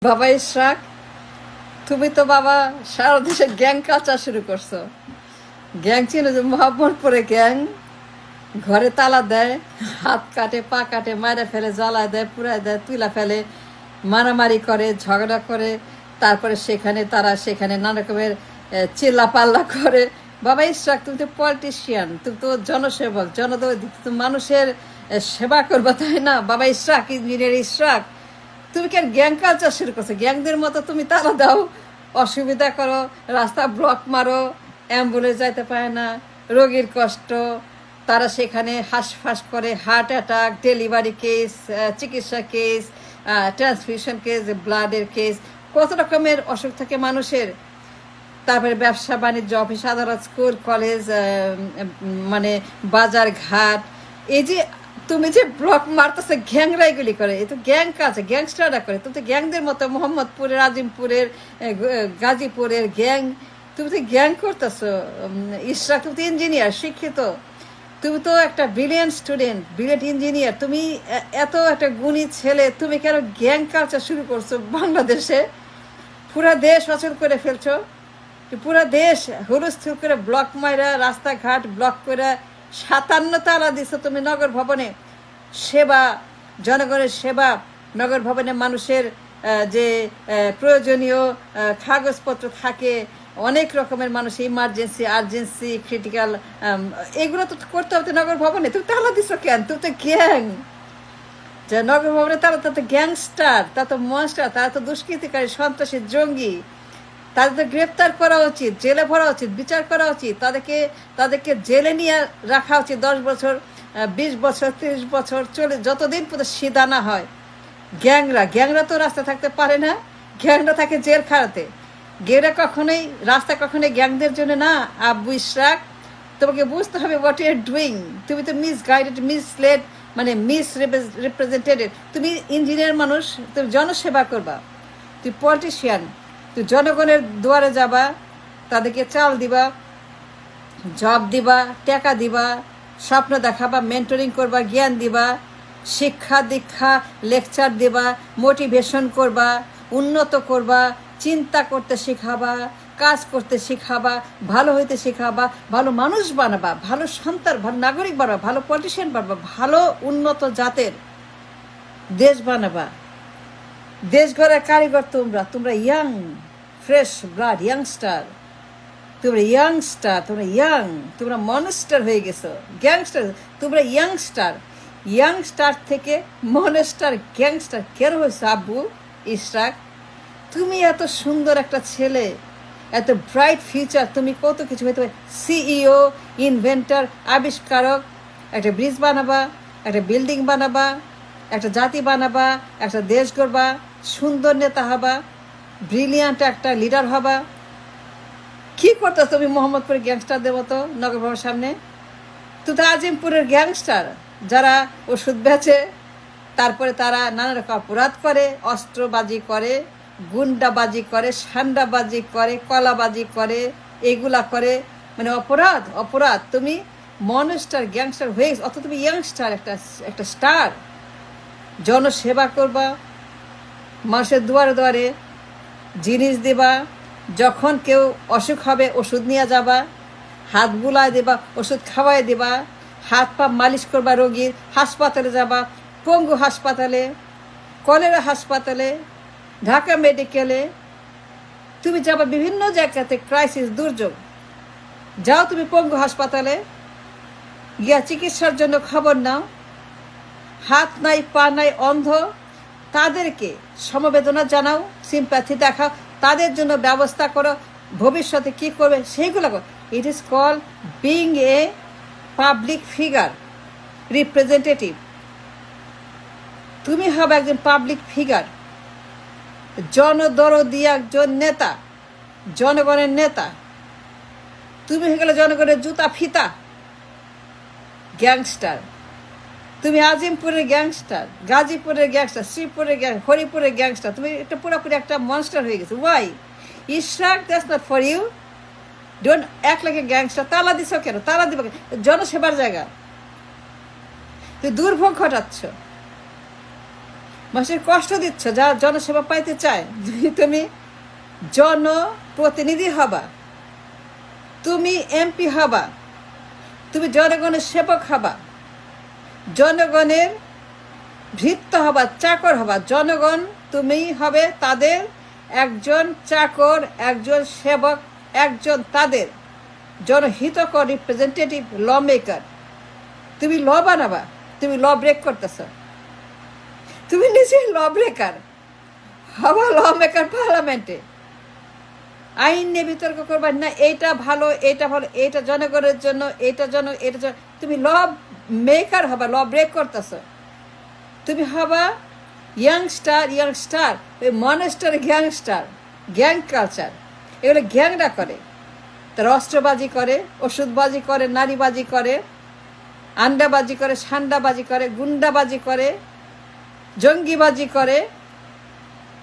বাবা ইশরাক, তুমি তো বাবা সারা দেশে গ্যাং কালচার শুরু করছো। গ্যাং ছিল যে মোহাম্মদপুরে গ্যাং, ঘরে তালা দেয়, হাত কাটে, পা কাটে, মারে ফেলে, জ্বালায় দেয়, পুরায় দেয়, তুলা ফেলে, মারামারি করে, ঝগড়া করে, তারপরে সেখানে নানা রকমের চিল্লা পাল্লা করে। বাবা ইশরাক, তুমি তো পলিটিশিয়ান, তুমি তো জনসেবক, তুমি মানুষের সেবা করবা, তাই না? বাবা ইশরাক, ইঞ্জিনিয়ার ইশরাক, তুমি কি আর গ্যাং কালচার শুরু করছো? গ্যাংদের মতো তুমি তালা দাও, অসুবিধা করো, রাস্তা ব্লক মারো, অ্যাম্বুলেন্স যাইতে পারে না, রোগীর কষ্ট, তারা সেখানে হাঁসফাঁস করে, হার্ট অ্যাটাক, ডেলিভারি কেস, চিকিৎসা কেস, ট্রান্সফিউশন কেস, ব্লাডের কেস, কত রকমের অসুখ থাকে মানুষের। তারপরে ব্যবসা বাণিজ্য, অফিস আদালত, স্কুল কলেজ, মানে বাজার ঘাট, এই যে তুমি যে ব্লক মারতেছে, গ্যাংরা এগুলি করে, এ তো গ্যাং কাছে, গ্যাংস্টাররা করে। তুমি তো গ্যাংদের মতো মোহাম্মদপুরের, আজিমপুরের, গাজীপুরের গ্যাং, তুমি তো গ্যাং করতেছো। ইশরাক, তুমি তো ইঞ্জিনিয়ার, শিক্ষিত, তুমি তো একটা ব্রিলিয়েন্ট স্টুডেন্ট, ব্রিলিয়েন্ট ইঞ্জিনিয়ার, তুমি এত একটা গুণী ছেলে, তুমি কেন গ্যাং কালচার শুরু করছো বাংলাদেশে? পুরা দেশ অচল করে ফেলছো, পুরা দেশ হুলস্থুল করে ব্লক মাইরা, রাস্তাঘাট ব্লক করে, 57 তালা দিছো তুমি নগর ভবনে। সেবা, জনগণের সেবা, নগর ভবনে মানুষের যে প্রয়োজনীয় কাগজপত্র থাকে, অনেক রকমের মানুষ ইমার্জেন্সি, আর্জেন্সি, ক্রিটিক্যাল, এগুলো তো করতে হবে নগর ভবনে। তুমি তালা দিছো কেন? তুমি তো গ্যাং, যে নগর ভবনে তারা তো গ্যাংস্টার, তা তো মনস্টার, তারা তো দুষ্কৃতিকারী, সন্ত্রাসী, জঙ্গি, তাদের তো গ্রেপ্তার করা উচিত, জেলে ভরা উচিত, বিচার করা উচিত, তাদেরকে জেলে নিয়ে রাখা উচিত 10 বছর, 20 বছর, 30 বছর, যতদিন পর্যন্ত সিধা না হয়। গ্যাংরা তো রাস্তা থাকতে পারে না, গ্যাংরা থাকে জেল খাড়াতে। রাস্তা কখনোই গ্যাংদের জন্য না। আব্বু ইশরাক, তোমাকে বুঝতে হবে হোয়াট ইউ আর ডুইং। তুমি তো মিসগাইডেড, মিসলেড, মানে রিপ্রেজেন্টেটেড। তুমি ইঞ্জিনিয়ার মানুষ, তুমি জনসেবা করবা, তুই পলিটিশিয়ান, তুই জনগণের দুয়ারে যাবা, তাদেরকে চাল দিবা, জব দিবা, টাকা দিবা, স্বপ্ন দেখাবা, মেন্টরিং করবা, জ্ঞান দিবা, শিক্ষা দীক্ষা লেকচার দিবা, মোটিভেশন করবা, উন্নত করবা, চিন্তা করতে শেখাবা, কাজ করতে শেখাবা, ভালো হইতে শেখাবা, ভালো মানুষ বানাবা, ভালো সন্তান, ভালো নাগরিক বানাবা, ভালো পলিটিশিয়ান বানাবা, ভালো উন্নত জাতের দেশ বানাবা। দেশ গড়ার কারিগর তোমরা ইয়াং, ফ্রেশ ব্লাড, ইয়াংস্টার, তোমরা ইয়াং, তোমরা মনস্টার হয়ে গেছো, গ্যাংস্টার। তোমরা ইয়াংস্টার থেকে মনস্টার, গ্যাংস্টার কেন হয়েছে? আব্বু ইশরাক, তুমি এত সুন্দর একটা ছেলে, এত ব্রাইট ফিউচার, তুমি কত কিছু হইতে পারে, সিইও, ইনভেন্টর, আবিষ্কারক, একটা ব্রিজ বানাবা, একটা বিল্ডিং বানাবা, একটা জাতি বানাবা, একটা দেশ গড়বা, সুন্দর নেতা হবা, ব্রিলিয়ান্ট একটা লিডার হবা। কি করতো তুমি মোহাম্মদপুরের গ্যাংস্টারদের মতো নগর ভবনের সামনে? তুই তো আজিমপুরের গ্যাংস্টার, যারা ওষুধ বেচে, তারপরে তারা নানা রকম অপরাধ করে, অস্ত্রবাজি করে, গুন্ডাবাজি করে, সান্ডাবাজি করে, কলাবাজি করে, এগুলা করে, মানে অপরাধ। তুমি মনস্টার, গ্যাংস্টার হয়ে, অত তুমি ইয়াংস্টার, একটা স্টার। জনসেবা করবা, মানুষের দুয়ারে দুয়ারে জিনিস দিবা, যখন কেউ অসুখ হবে ওষুধ নিয়ে যাবা, হাত বুলায় দিবা, ওষুধ খাওয়াই দিবা, হাত পা মালিশ করবা, রোগীর হাসপাতালে যাবা, পঙ্গু হাসপাতালে, কলেরা হাসপাতালে, ঢাকা মেডিকেলে, তুমি যাবা বিভিন্ন জায়গাতে, ক্রাইসিস, দুর্যোগ, যাও তুমি পঙ্গু হাসপাতালে গিয়া চিকিৎসার জন্য খবর নাও। হাত নাই, পা নাই, অন্ধ, তাদেরকে সমবেদনা জানাও, সিম্প্যাথি দেখাও, তাদের জন্য ব্যবস্থা করো, ভবিষ্যতে কি করবে সেইগুলো করো। It is call being a public figure, representative. তুমি হবে একজন পাবলিক ফিগার, জনদরদি একজন নেতা, জনগণের নেতা। তুমি হয়ে গেলে জনগণের জুতা ফিতা, গ্যাংস্টার। তুমি আজিমপুরের গ্যাংস্টার, গাজীপুরের গ্যাংস্টার, শ্রীপুরের হরিপুরের গ্যাংস্টার। তুমি একটা পুরোপুরি একটা মনস্টার হয়ে গেছো। Why Ishraq, that's not for you. Don't act like a gangster. তালা দিছ কেন? তালা দিবা কেন? জনসেবার জায়গা, তুই দুর্ভোগ ঘটাচ্ছ। মানুষের কষ্ট দিচ্ছ যা জনসেবা পাইতে চায়। যদি তুমি জনপ্রতিনিধি হবা, তুমি এমপি হবা, তুমি জনগণের সেবক হবা, জনগণের ভৃত্য হবা, চাকর হবা। জনগণ তুমি হবে তাদের একজন চাকর, একজন সেবক, একজন তাদের জনহিতকর রিপ্রেজেন্টেটিভ, ল মেকার। তুমি ল বানাবা, তুমি ল ব্রেক করতেছ, তুমি নিজে ল ব্রেকার হবা, ল মেকার পার্লামেন্টে আইন নিয়ে বিতর্ক করবা না, এইটা ভালো, এইটা ভালো, এইটা জনগণের জন্য, এটা তুমি ল মেকার হবা, ল ব্রেক করতেছ। তুমি হবা ইয়াংস্টার, ওই মনেস্টার গ্যাংস্টার, গ্যাং কালচার। এগুলো গ্যাংরা করে, তারা অস্ত্রবাজি করে, ওষুধবাজি করে, নারীবাজি করে, আন্ডাবাজি করে, সান্ডাবাজি করে, গুন্ডাবাজি করে, জঙ্গিবাজি করে,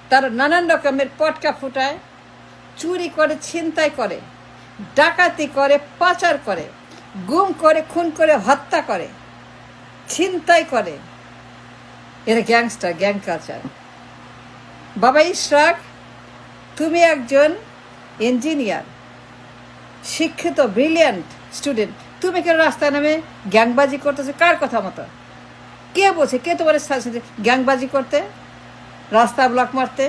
তারা নানান রকমের পটকা ফুটায়, চুরি করে, ছিনতাই করে, ডাকাতি করে, পাচার করে, গুম করে, খুন করে, হত্যা করে, ছিনতাই করে। এরা গ্যাংস্টার, গ্যাং কালচার। বাবা ইশরাক, তুমি একজন ইঞ্জিনিয়ার, শিক্ষিত, ব্রিলিয়ান্ট স্টুডেন্ট, তুমি কেন রাস্তায় নামে গ্যাংবাজি করতেছো? কার কথা মতো? কে বলছে? কে তোমার গ্যাংবাজি করতে, রাস্তা ব্লক মারতে,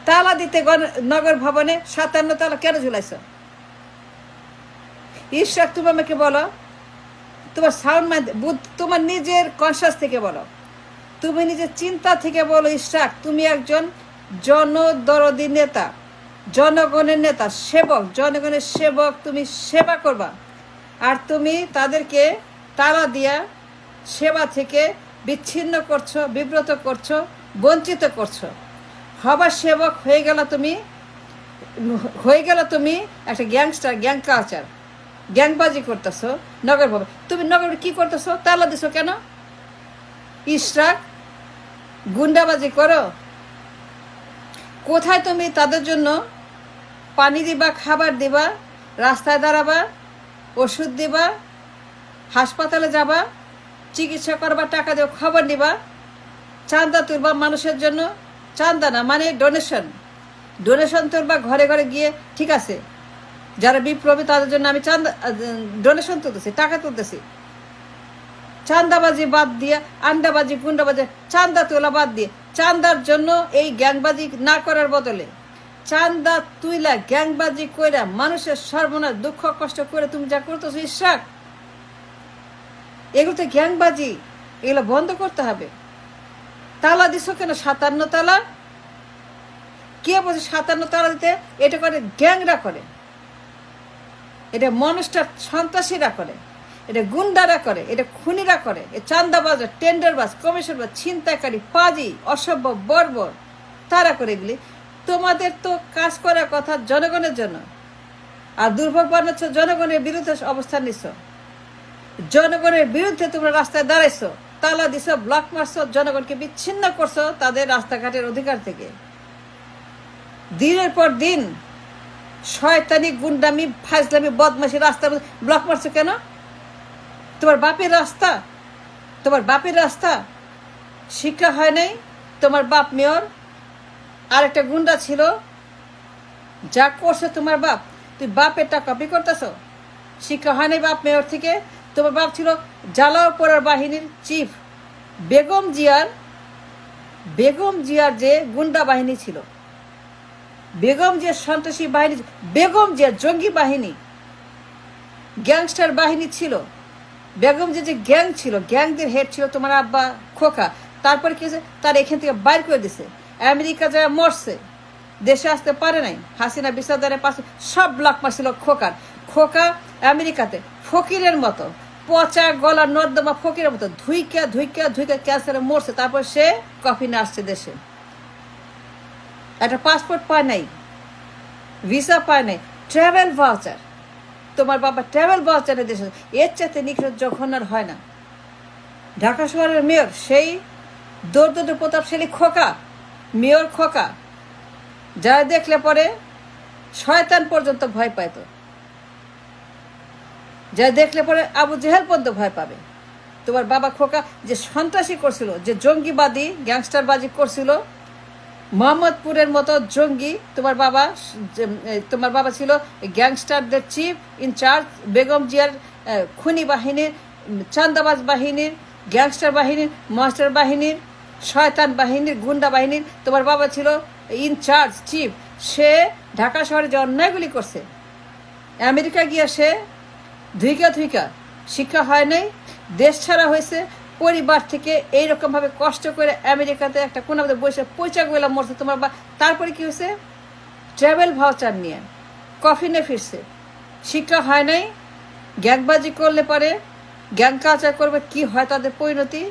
তালা দিতে নগর ভবনে 57 তালা কেন ঝুলাইছ? ইশরাক, তুমি আমাকে বলো, তোমার সাউন্ড মাইন্ড, তোমার নিজের কনসাস থেকে বলো, তুমি নিজের চিন্তা থেকে বলো। ইশরাক, তুমি একজন জনদরদী নেতা, জনগণের নেতা, সেবক, জনগণের সেবক। তুমি সেবা করবা, আর তুমি তাদেরকে তালা দিয়া সেবা থেকে বিচ্ছিন্ন করছো, বিব্রত করছো, বঞ্চিত করছো। হবার সেবক হয়ে গেল তুমি একটা গ্যাংস্টার, গ্যাং কালচার, গ্যাংবাজি করতেছো নগর ভবন। তুমি নগর কি করতেছো? তালা দিছো কেন? ইশরাক, গুন্ডাবাজি করো। কোথায় তুমি তাদের জন্য পানি দিবা, খাবার দিবা, রাস্তায় দাঁড়াবা, ওষুধ দিবা, হাসপাতালে যাবা, চিকিৎসা করবা, টাকা দেওয়া, খবর নিবা, চাঁদা তুলবা মানুষের জন্য? চাঁদা না, মানে ডোনেশন তুলবা, ঘরে ঘরে গিয়ে। ঠিক আছে, যারা বিপ্লবী তাদের জন্য আমি চাঁদা, ডোনেশন তুলতেছি, টাকা তুলতেছি। চাঁদাবাজি বাদ দিয়ে, আন্ডাবাজি, গুন্ডাবাজি, চাঁদা তোলা বাদ দিয়ে, চাঁদার জন্য এই গ্যাংবাজি না করার বদলে চাঁদা তুইলা গ্যাংবাজি কইরা মানুষের সর্বনাশ, দুঃখ কষ্ট করে তুমি যা করতেছো ইশরাক, এগুলো তো গ্যাংবাজি, এগুলো বন্ধ করতে হবে। তালা দিছো কেন? 57 তালা। কে বলছে 57 তালা দিতে? এটা করে গ্যাংরা করে, এটা মনস্টার সন্ত্রাসীরা করে, এটা গুন্ডারা করে, এটা খুনিরা করে, এ চান্দাবাজ, টেন্ডারবাজ, কমিশনবাজ, ছিনতাইকারী, পাজি, অসভ্য, বর্বর, তারা করে এগুলি। তোমাদের তো কাজ করার কথা জনগণের জন্য, আর দুর্ভোগ বানাচ্ছ, জনগণের বিরুদ্ধে অবস্থান নিচ্ছ, জনগণের বিরুদ্ধে তোমরা রাস্তায় দাঁড়াইছো, তালা দিছ, ব্লক মারছো, জনগণকে বিচ্ছিন্ন করছো তাদের রাস্তাঘাটের অধিকার থেকে। দিনের পর দিন শয়তানি, গুন্ডামি, ফাজলামি, বদমাশি, রাস্তা ব্লক মারছো কেন? তোমার বাপের রাস্তা, তোমার বাপের রাস্তা শিক্ষা হয় নাই। তোমার বাপ মেয়র, আর একটা গুন্ডা ছিল, যা করছে তোমার বাপ, তুই বাপেরটা কপি করতেছ। শিক্ষা হয় নাই বাপ মেয়র থেকে। তোমার বাপ ছিল জ্বালাও পোড়ার বাহিনীর চিফ। বেগম জিয়ার যে গুন্ডা বাহিনী ছিল, বেগম জিয়ার সন্ত্রাসী বাহিনী, বেগম জিয়ার জঙ্গি বাহিনী, গ্যাংস্টার বাহিনী ছিল। বেগম জিয়ার যে গ্যাং ছিল, গ্যাংদের হেড ছিল তোমার আব্বা খোকা। তারপরে কি হয়েছে? তার এখান থেকে বাইর করে দিছে। আমেরিকা যারা মরছে, দেশে আসতে পারে নাই, হাসিনা বিসাদারের পাশে সব ব্লক মারছিল খোকা আমেরিকাতে ফকিরের মতো, পচা গলা নর্দমা ফকিরের মতো ধুইকা ক্যান্সারে মরছে। তারপর সে কফিনে আসছে দেশে, একটা পাসপোর্ট পায় নাই, ভিসা পায় নাই, ট্রাভেল ভাউচার। তোমার বাবা ট্রাভেল ভাউচারের দেশে, এর চাইতে নিখরচ যখন আর হয় না। ঢাকা শহরের মেয়র সেই দৌড় প্রতাপশালী খোকা, মেয়র খোকা, যারা দেখলে পরে শয়তান পর্যন্ত ভয় পাইত, যা দেখলে পরে আবু জেহেল পর্যন্ত ভয় পাবে। তো তোমার বাবা খোকা যে সন্ত্রাসী করছিল, যে জঙ্গিবাদী গ্যাংস্টারবাজি করছিল, মোহাম্মদপুরের মতো জঙ্গি তোমার বাবা ছিল গ্যাংস্টারদের চিফ ইনচার্জ, বেগম জিয়ার খুনি বাহিনীর, চান্দাবাজ বাহিনীর, গ্যাংস্টার বাহিনীর, মাস্টার বাহিনীর, শয়তান বাহিনীর, গুন্ডা বাহিনীর তোমার বাবা ছিল ইনচার্জ চিফ। সে ঢাকা শহরে যে অন্যায়গুলি করছে, আমেরিকা গিয়া সে ধুইকা শিক্ষা হয় নাই, দেশ ছাড়া হয়েছে, পরিবার থেকে এইরকমভাবে কষ্ট করে আমেরিকাতে একটা কোনো বসে পয়সা গোলা মরছে তোমার তারপরে কি হয়েছে, ট্রাভেল ভাউচার নিয়ে কফিনে ফিরছে। শিক্ষা হয় নাই, গ্যাংবাজি করলে পারে, গ্যাং কালচার করবে, কি হয় তাদের পরিণতি।